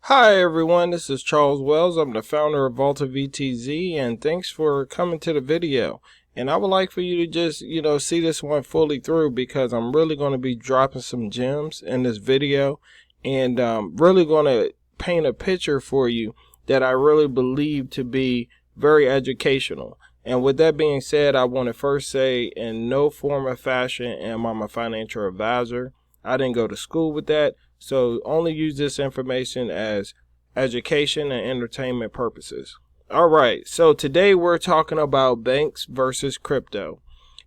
Hi everyone, this is Charles Wells. I'm the founder of Volta VTZ, and thanks for coming to the video. And I would like for you to just, see this one fully through, because I'm really going to be dropping some gems in this video, and really going to paint a picture for you that I really believe to be very educational. And with that being said, I want to first say, in no form or fashion am I a financial advisor. I didn't go to school with that. So only use this information as education and entertainment purposes. All right, so today we're talking about banks versus crypto.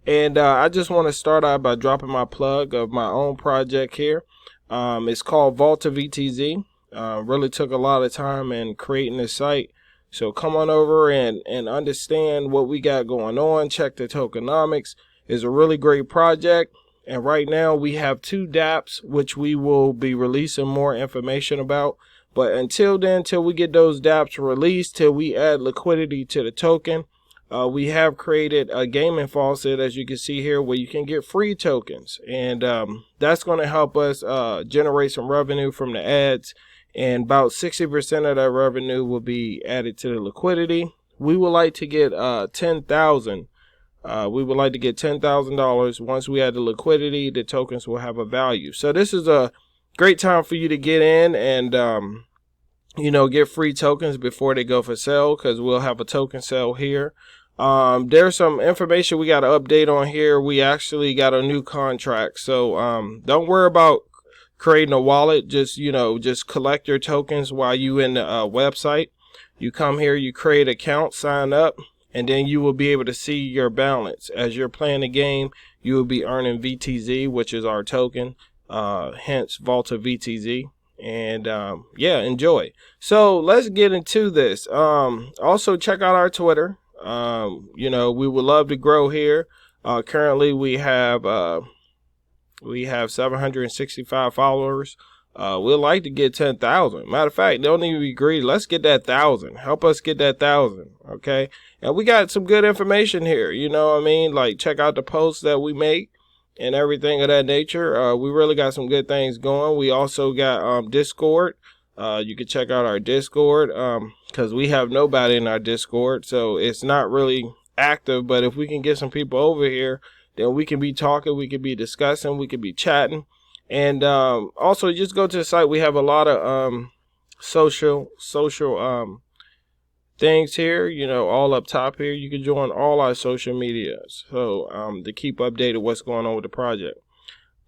And I just want to start out by dropping my plug of my own project here. It's called Volta VTZ. Really took a lot of time in creating this site. So come on over and understand what we got going on. Check the tokenomics. It's a really great project. And right now we have 2 dApps, which we will be releasing more information about. But until then, till we get those dApps released, till we add liquidity to the token, we have created a gaming faucet, as you can see here, where you can get free tokens. And that's going to help us generate some revenue from the ads. And about 60% of that revenue will be added to the liquidity. We would like to get 10,000. We would like to get $10,000. Once we add the liquidity, the tokens will have a value. So this is a great time for you to get in and, get free tokens before they go for sale, because we'll have a token sale here. There's some information we got to update on here. We actually got a new contract. So don't worry about creating a wallet. Just collect your tokens while you in the website. You come here, you create an account, sign up, and then you will be able to see your balance. As you're playing the game, you will be earning VTZ, which is our token, hence Volta VTZ. And enjoy. So let's get into this. Also check out our Twitter. We would love to grow here. Currently we have 765 followers. We'd like to get 10,000. Matter of fact, don't even be greedy. Let's get that 1,000. Help us get that 1,000. Okay. And we got some good information here. You know what I mean? Like, check out the posts that we make and everything of that nature. We really got some good things going. We also got Discord. You can check out our Discord, because we have nobody in our Discord. So it's not really active. But if we can get some people over here, then we can be talking, we can be discussing, we can be chatting. And also just go to the site. We have a lot of social things here, all up top here. You can join all our social media, so to keep updated what's going on with the project.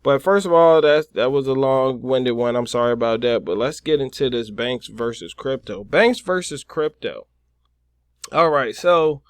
But first of all, that was a long-winded one. I'm sorry about that. But let's get into this banks versus crypto. Banks versus crypto. All right, so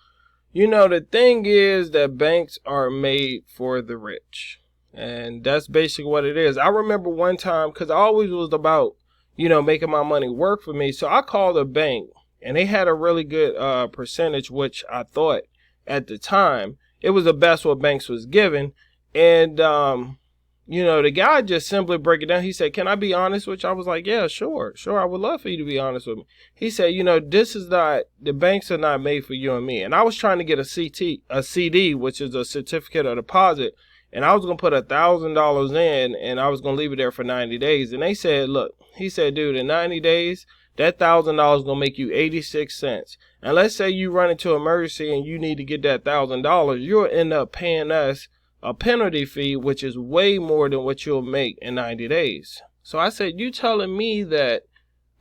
the thing is that banks are made for the rich. And that's basically what it is. I remember one time, because I always was about, making my money work for me. So I called a bank, and they had a really good percentage, which I thought at the time it was the best what banks was giving. And, the guy just simply break it down. He said, "Can I be honest with you?" I was like, "Yeah, sure. I would love for you to be honest with me." He said, the banks are not made for you and me. And I was trying to get a CD, which is a certificate of deposit. And I was going to put $1,000 in, and I was going to leave it there for 90 days. And they said, look, he said, dude, in 90 days, that $1,000 is going to make you 86 cents. And let's say you run into an emergency and you need to get that $1,000, you'll end up paying us a penalty fee, which is way more than what you'll make in 90 days. So I said, you telling me that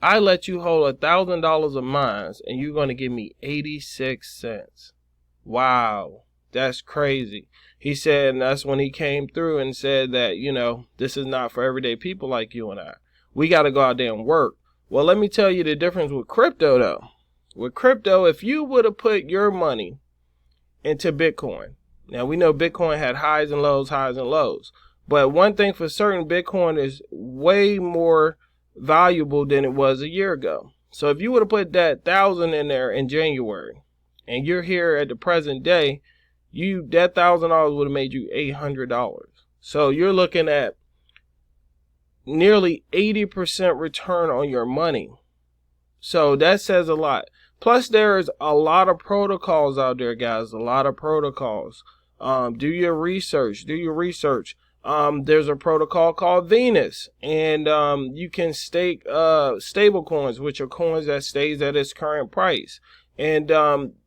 I let you hold $1,000 of mine and you're going to give me 86 cents? Wow, that's crazy. He said, and that's when he came through and said that, this is not for everyday people like you and I. We got to go out there and work. Well, let me tell you the difference with crypto, though. With crypto, if you would have put your money into Bitcoin, now we know Bitcoin had highs and lows. But one thing for certain, Bitcoin is way more valuable than it was a year ago. So if you would have put that 1,000 in there in January, and you're here at the present day, that $1,000 would have made you $800. So you're looking at nearly 80% return on your money. So that says a lot. Plus, there's a lot of protocols out there, guys. A lot of protocols. Do your research. There's a protocol called Venus, and you can stake stable coins, which are coins that stays at its current price, and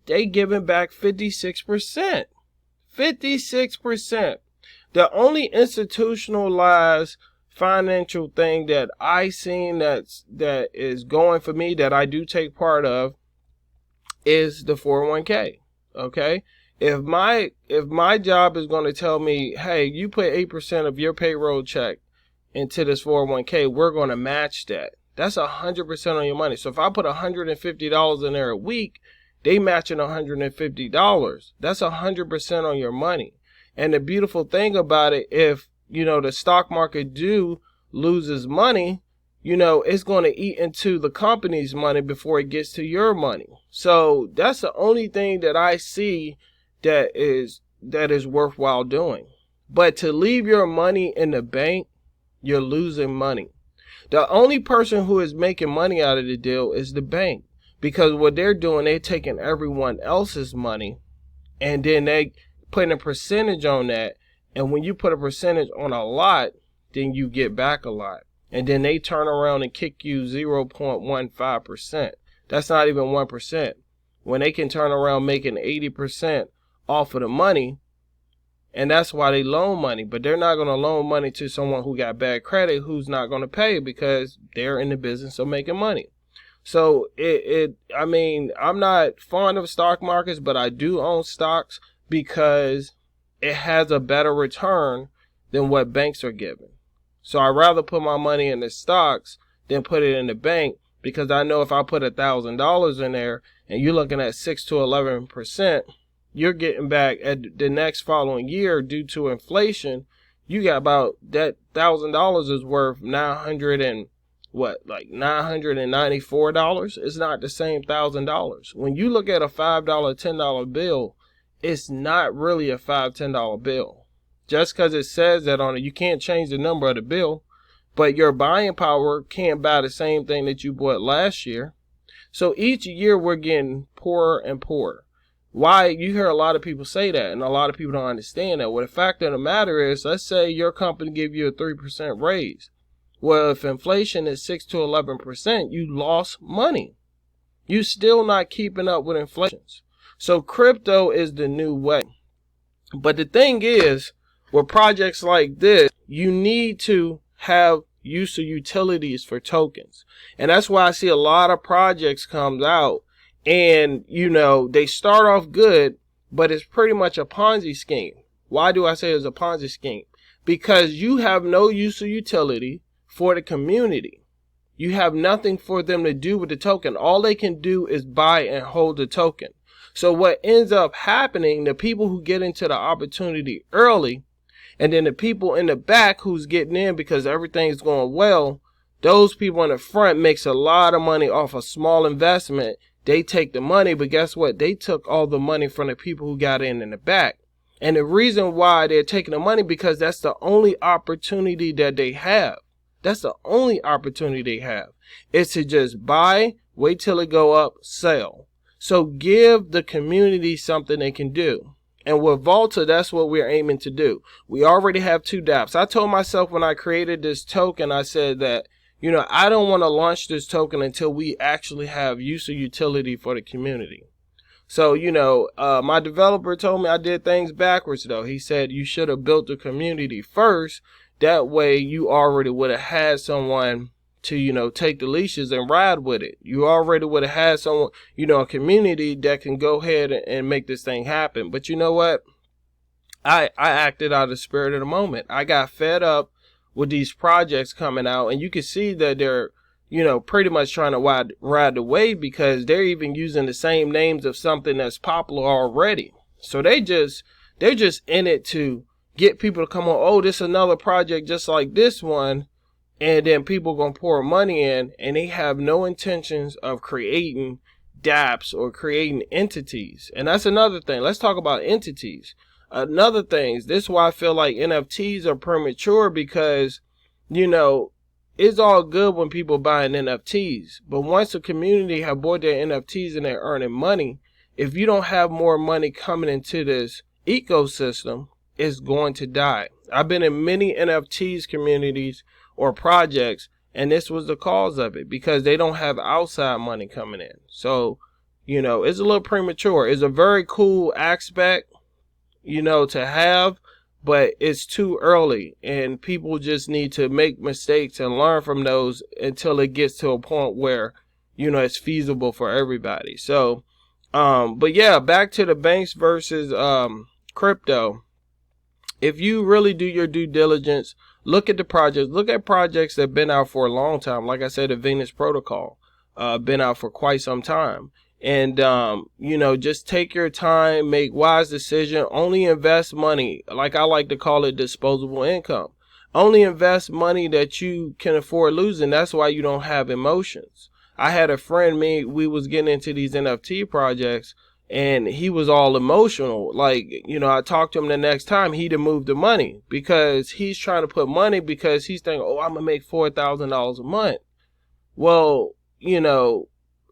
they giving back 56%. 56%. The only institutionalized financial thing that I seen that is going for me, that I do take part of, is the 401k. Okay, if my job is going to tell me, hey, you put 8% of your payroll check into this 401k, we're going to match that. That's 100% on your money. So if I put $150 in there a week, they matching $150. That's 100% on your money. And the beautiful thing about it, if the stock market loses money, it's going to eat into the company's money before it gets to your money. So that's the only thing that I see that is worthwhile doing. But to leave your money in the bank, you're losing money. The only person who is making money out of the deal is the bank, because what they're doing, they're taking everyone else's money and then they putting a percentage on that. And when you put a percentage on a lot, then you get back a lot. And then they turn around and kick you 0.15%. That's not even 1%. When they can turn around making 80% off of the money, and that's why they loan money. But they're not going to loan money to someone who got bad credit, who's not going to pay, because they're in the business of making money. So I'm not fond of stock markets, but I do own stocks because it has a better return than what banks are giving. So I'd rather put my money in the stocks than put it in the bank, because I know if I put $1,000 in there and you're looking at 6 to 11%, you're getting back at the next following year due to inflation. You got about that $1,000 is worth $994. It's not the same $1,000. When you look at a $5, $10 bill, it's not really a $5, $10 bill. Just because it says that on it, you can't change the number of the bill, but your buying power can't buy the same thing that you bought last year. So each year we're getting poorer and poorer. Why? You hear a lot of people say that, and a lot of people don't understand that. Well, the fact of the matter is, let's say your company give you a 3% raise. Well, if inflation is 6 to 11%, you lost money. You're still not keeping up with inflation. So crypto is the new way. But the thing is, with projects like this, you need to have use of utilities for tokens. And that's why I see a lot of projects comes out and, they start off good, but it's pretty much a Ponzi scheme. Why do I say it's a Ponzi scheme? Because you have no use of utility for the community. You have nothing for them to do with the token. All they can do is buy and hold the token. So what ends up happening, the people who get into the opportunity early, and then the people in the back who's getting in because everything's going well, those people in the front makes a lot of money off a small investment. They take the money, but guess what? They took all the money from the people who got in the back. And the reason why they're taking the money, because that's the only opportunity that they have. That's the only opportunity they have. Is to just buy, wait till it go up, sell. So give the community something they can do. And with Volta, that's what we're aiming to do. We already have 2 dApps. I told myself when I created this token, I said that, I don't want to launch this token until we actually have use of utility for the community. So, my developer told me I did things backwards, though. He said you should have built the community first. That way you already would have had someone to, take the leashes and ride with it. You already would have had someone, a community that can go ahead and make this thing happen. But you know what? I acted out of the spirit of the moment. I got fed up with these projects coming out, and you can see that they're, pretty much trying to ride the wave, because they're even using the same names of something that's popular already. So they're just in it to get people to come on. Oh, this is another project just like this one. And then people gonna pour money in, and they have no intentions of creating dApps or creating entities. And that's another thing. Let's talk about entities. Another thing, this is why I feel like NFTs are premature, because, it's all good when people buying NFTs. But once a community have bought their NFTs and they're earning money, if you don't have more money coming into this ecosystem, is going to die. I've been in many NFTs communities or projects, and this was the cause of it, because they don't have outside money coming in. So, it's a little premature. It's a very cool aspect, to have, but it's too early, and people just need to make mistakes and learn from those until it gets to a point where, it's feasible for everybody. So, but yeah, back to the banks versus crypto. If you really do your due diligence, look at the projects. Look at projects that have been out for a long time. Like I said, the Venus Protocol, been out for quite some time. And, just take your time, make wise decision, only invest money. Like I like to call it disposable income. Only invest money that you can afford losing. That's why you don't have emotions. I had a friend, we was getting into these NFT projects, and he was all emotional. Like, I talked to him the next time, he'd have moved the money, because he's trying to put money because he's thinking, oh, I'm going to make $4,000 a month. Well,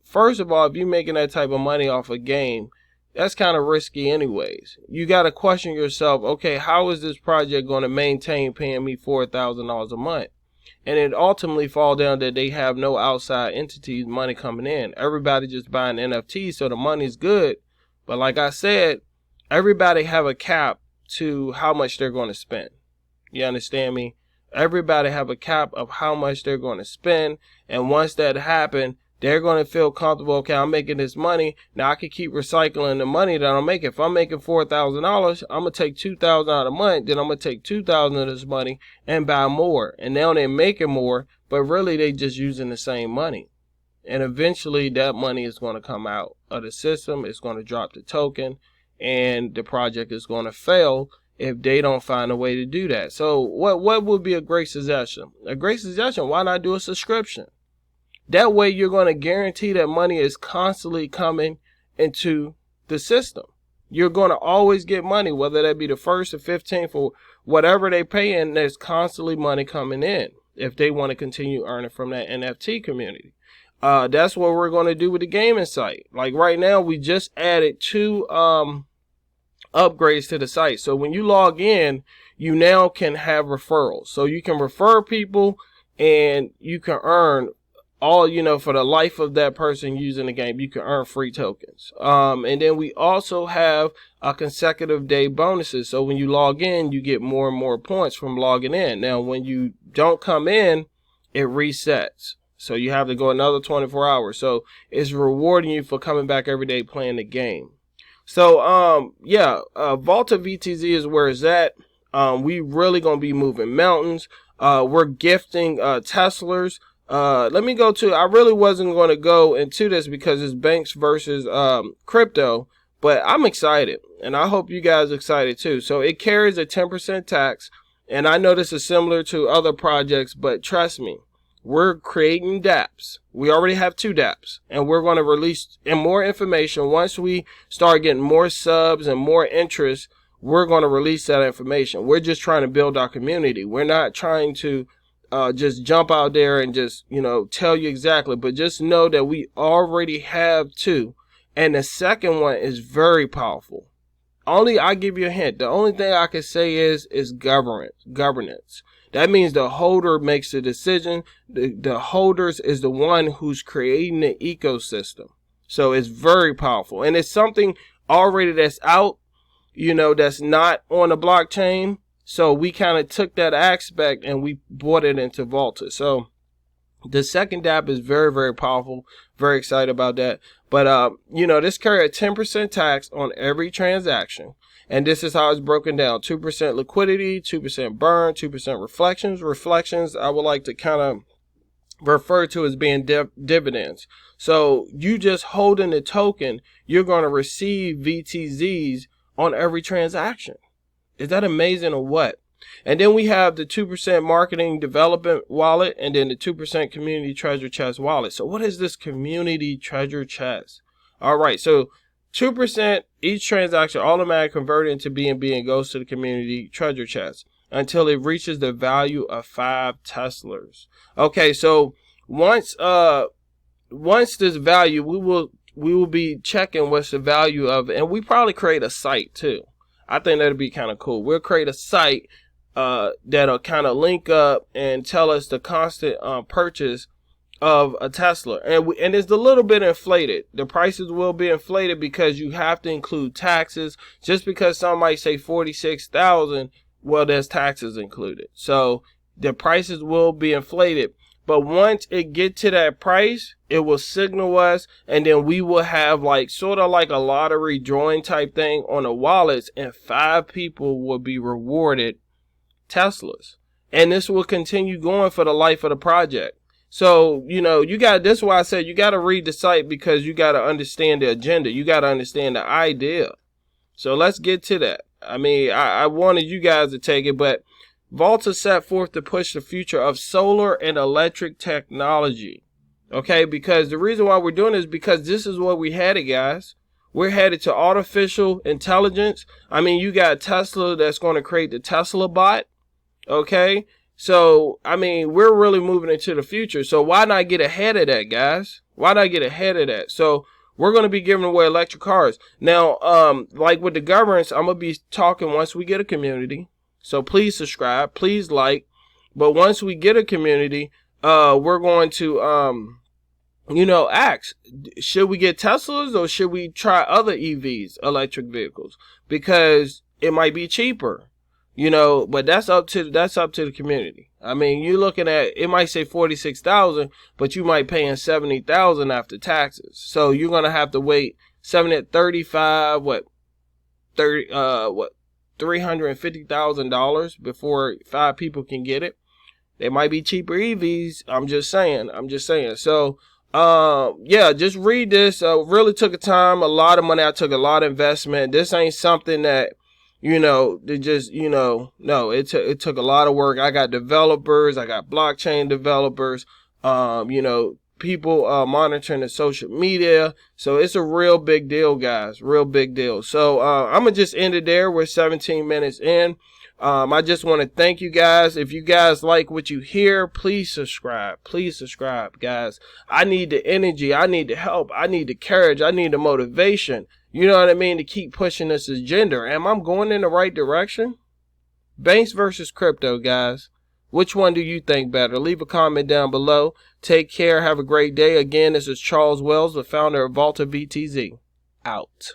first of all, if you're making that type of money off a game, that's kind of risky anyways. You got to question yourself, okay, how is this project going to maintain paying me $4,000 a month? And it ultimately fall down that they have no outside entities, money coming in. Everybody just buying NFTs, so the money's good. But like I said, everybody have a cap to how much they're going to spend. You understand me? Everybody have a cap of how much they're going to spend. And once that happens, they're going to feel comfortable. Okay, I'm making this money. Now I can keep recycling the money that I'm making. If I'm making $4,000, I'm going to take $2,000 out a month. Then I'm going to take $2,000 of this money and buy more. And now they're making more, but really they just using the same money. And eventually that money is going to come out of the system. It's going to drop the token, and the project is going to fail if they don't find a way to do that. So what would be a great suggestion? A great suggestion, why not do a subscription? That way you're going to guarantee that money is constantly coming into the system. You're going to always get money, whether that be the 1st or 15th or whatever they pay in, there's constantly money coming in if they want to continue earning from that NFT community. That's what we're going to do with the gaming site. Like right now, we just added 2 upgrades to the site. So when you log in, you now can have referrals. So you can refer people, and you can earn all, for the life of that person using the game, you can earn free tokens. And then we also have consecutive day bonuses. So when you log in, you get more and more points from logging in. Now, when you don't come in, it resets. So you have to go another 24 hours. So it's rewarding you for coming back every day playing the game. So, Volta VTZ is where it's at. We really going to be moving mountains. We're gifting Teslers. Let me go to, I really wasn't going to go into this because it's banks versus crypto, but I'm excited, and I hope you guys are excited too. So it carries a 10% tax, and I know this is similar to other projects, but trust me, we're creating dApps. We already have 2 dApps, and we're going to release more information. Once we start getting more subs and more interest, we're going to release that information. We're just trying to build our community. We're not trying to just jump out there and just, tell you exactly, but just know that we already have 2. And the second one is very powerful. I give you a hint. The only thing I can say is governance. That means the holder makes the decision. The holders is the one who's creating the ecosystem. So it's very powerful. And it's something already that's out, that's not on the blockchain. So we kind of took that aspect and we brought it into Volta. So the second dApp is very, very powerful. Very excited about that. But, this carry a 10% tax on every transaction. And this is how it's broken down. 2% liquidity, 2% burn, 2% reflections. Reflections, I would like to kind of refer to as being dividends. So you just holding the token, you're going to receive VTZs on every transaction. Is that amazing or what? And then we have the 2% marketing development wallet, and then the 2% community treasure chest wallet. So what is this community treasure chest? All right, so 2% each transaction automatically converted into BNB and goes to the community treasure chest until it reaches the value of 5 Teslers. Okay, so once this value, we will be checking what's the value of it, and we probably create a site too. I think that'd be kind of cool. We'll create a site that'll kind of link up and tell us the constant purchase of a Tesla, and it's a little bit inflated. The prices will be inflated because you have to include taxes. Just because some might say 46,000, well, there's taxes included, so the prices will be inflated. But once it get to that price, it will signal us, and then we will have like sort of like a lottery drawing type thing on the wallets, and 5 people will be rewarded Teslas, and this will continue going for the life of the project. So, this is why I said you got to read the site, because you got to understand the agenda. You got to understand the idea. So let's get to that. I mean, I wanted you guys to take it, but Volta set forth to push the future of solar and electric technology. Okay, because the reason why we're doing this is because this is where we headed, guys. We're headed to artificial intelligence. I mean, you got Tesla that's going to create the Tesla bot. Okay. So, I mean, we're really moving into the future. So why not get ahead of that, guys? Why not get ahead of that? So we're going to be giving away electric cars. Now, like with the governance, I'm going to be talking once we get a community. So please subscribe, please like. But once we get a community, we're going to, ask, should we get Teslas or should we try other EVs, electric vehicles? Because it might be cheaper. But that's up to the community. I mean, you're looking at, it might say 46,000, but you might paying 70,000 after taxes. So you're gonna have to wait $350,000 before 5 people can get it. They might be cheaper EVs. I'm just saying. So just read this. Really took a time, a lot of money. I took a lot of investment. This ain't something that no, it took a lot of work. I got developers, I got blockchain developers, people monitoring the social media. So it's a real big deal, guys, real big deal. So I'm gonna just end it there. We're 17 minutes in. I just want to thank you guys. If you guys like what you hear, please subscribe, guys. I need the energy, I need the help, I need the courage, I need the motivation. You know what I mean? To keep pushing this agenda. Am I going in the right direction? Banks versus crypto, guys. Which one do you think better? Leave a comment down below. Take care. Have a great day. Again, this is Charles Wells, the founder of Volta VTZ. Out.